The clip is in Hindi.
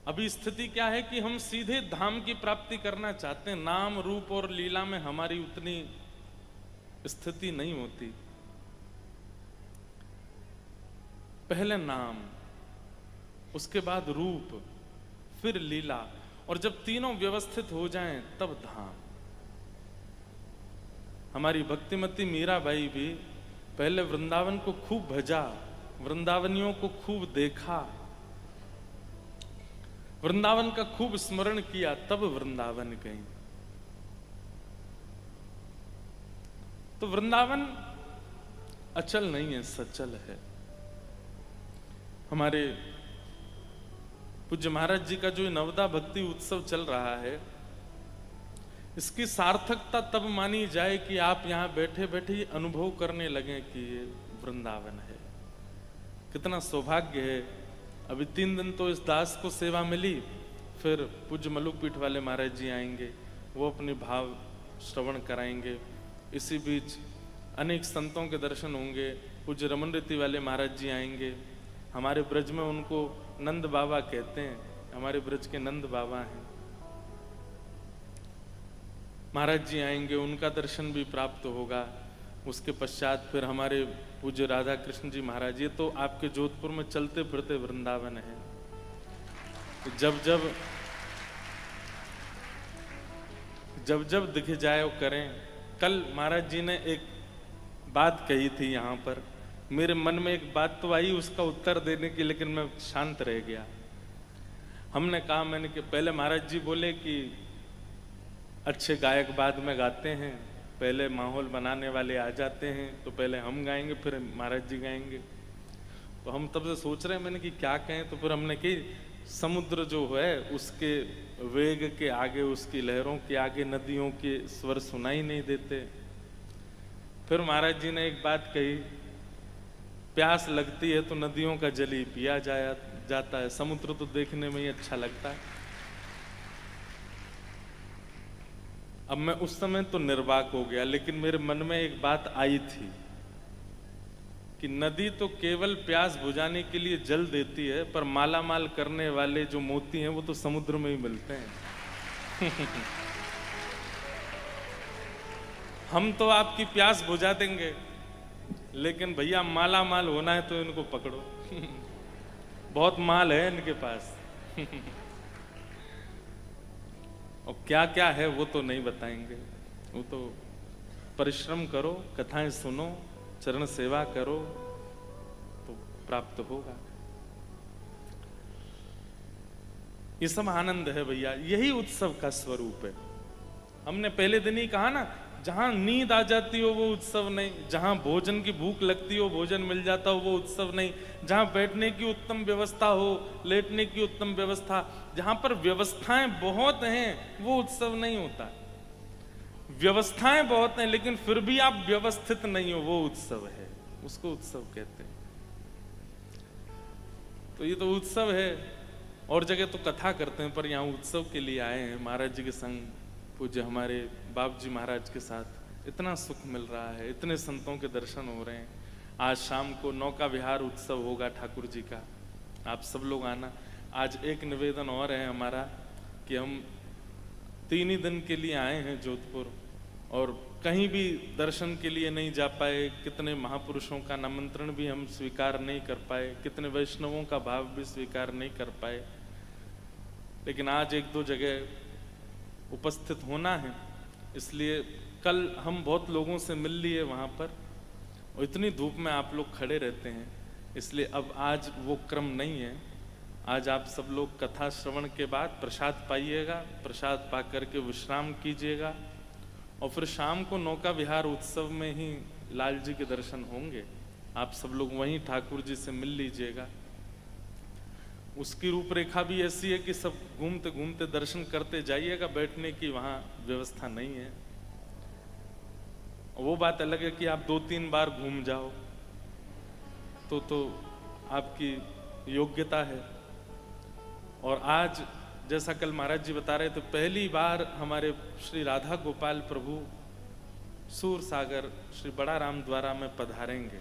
अभी स्थिति क्या है कि हम सीधे धाम की प्राप्ति करना चाहते हैं, नाम रूप और लीला में हमारी उतनी स्थिति नहीं होती। पहले नाम, उसके बाद रूप, फिर लीला, और जब तीनों व्यवस्थित हो जाएं तब धाम। हमारी भक्तिमती मीराबाई भी पहले वृंदावन को खूब भजा, वृंदावनियों को खूब देखा, वृंदावन का खूब स्मरण किया, तब वृंदावन गई। तो वृंदावन अचल नहीं है, सचल है। हमारे पूज्य महाराज जी का जो नवदा भक्ति उत्सव चल रहा है, इसकी सार्थकता तब मानी जाए कि आप यहां बैठे बैठे अनुभव करने लगे कि ये वृंदावन है। कितना सौभाग्य है। अभी 3 दिन तो इस दास को सेवा मिली, फिर पूज्य मलुकपीठ वाले महाराज जी आएंगे, वो अपने भाव श्रवण कराएंगे। इसी बीच अनेक संतों के दर्शन होंगे। पूज्य रमन रीति वाले महाराज जी आएंगे। हमारे ब्रज में उनको नंद बाबा कहते हैं, हमारे ब्रज के नंद बाबा हैं। महाराज जी आएंगे, उनका दर्शन भी प्राप्त होगा। उसके पश्चात फिर हमारे पूज्य राधा कृष्ण जी महाराज, ये तो आपके जोधपुर में चलते फिरते वृंदावन है। जब जब दिख जाए वो करें। कल महाराज जी ने एक बात कही थी यहाँ पर, मेरे मन में एक बात तो आई उसका उत्तर देने की, लेकिन मैं शांत रह गया। हमने कहा, मैंने कि पहले महाराज जी बोले कि अच्छे गायक बाद में गाते हैं, पहले माहौल बनाने वाले आ जाते हैं, तो पहले हम गाएंगे फिर महाराज जी गाएंगे। तो हम तब से सोच रहे हैं, मैंने कि क्या कहें, तो फिर हमने कि समुद्र जो है उसके वेग के आगे, उसकी लहरों के आगे नदियों के स्वर सुनाई नहीं देते। फिर महाराज जी ने एक बात कही, प्यास लगती है तो नदियों का जल ही पिया जाता है, समुद्र तो देखने में ही अच्छा लगता है। अब मैं उस समय तो निर्वाक हो गया, लेकिन मेरे मन में एक बात आई थी कि नदी तो केवल प्यास बुझाने के लिए जल देती है, पर माला माल करने वाले जो मोती हैं वो तो समुद्र में ही मिलते हैं। हम तो आपकी प्यास बुझा देंगे, लेकिन भैया माला माल होना है तो इनको पकड़ो। बहुत माल है इनके पास। और क्या क्या है वो तो नहीं बताएंगे, वो तो परिश्रम करो, कथाएं सुनो, चरण सेवा करो तो प्राप्त होगा। ये सब आनंद है भैया, यही उत्सव का स्वरूप है। हमने पहले दिन ही कहा ना, जहां नींद आ जाती हो वो उत्सव नहीं, जहां भोजन की भूख लगती हो भोजन मिल जाता हो वो उत्सव नहीं, जहां बैठने की उत्तम व्यवस्था हो, लेटने की उत्तम व्यवस्था, जहां पर व्यवस्थाएं बहुत हैं वो उत्सव नहीं होता। व्यवस्थाएं बहुत हैं लेकिन फिर भी आप व्यवस्थित नहीं हो, वो उत्सव है, उसको उत्सव कहते हैं। तो ये तो उत्सव है। और जगह तो कथा करते हैं, पर यहाँ उत्सव के लिए आए हैं महाराज जी के संग, पूज्य हमारे बाप जी महाराज के साथ। इतना सुख मिल रहा है, इतने संतों के दर्शन हो रहे हैं। आज शाम को नौका विहार उत्सव होगा ठाकुर जी का, आप सब लोग आना। आज एक निवेदन और है हमारा कि हम 3 ही दिन के लिए आए हैं जोधपुर, और कहीं भी दर्शन के लिए नहीं जा पाए। कितने महापुरुषों का निमंत्रण भी हम स्वीकार नहीं कर पाए, कितने वैष्णवों का भाव भी स्वीकार नहीं कर पाए, लेकिन आज 1-2 जगह उपस्थित होना है। इसलिए कल हम बहुत लोगों से मिल लिए वहाँ पर, और इतनी धूप में आप लोग खड़े रहते हैं, इसलिए अब आज वो क्रम नहीं है। आज आप सब लोग कथा श्रवण के बाद प्रसाद पाइएगा, प्रसाद पा करके विश्राम कीजिएगा, और फिर शाम को नौका विहार उत्सव में ही लाल जी के दर्शन होंगे। आप सब लोग वहीं ठाकुर जी से मिल लीजिएगा। उसकी रूपरेखा भी ऐसी है कि सब घूमते घूमते दर्शन करते जाइएगा, बैठने की वहाँ व्यवस्था नहीं है। वो बात अलग है कि आप 2-3 बार घूम जाओ तो आपकी योग्यता है। और आज जैसा कल महाराज जी बता रहे थे, पहली बार हमारे श्री राधा गोपाल प्रभु सूर सागर श्री बड़ा राम द्वारा में पधारेंगे।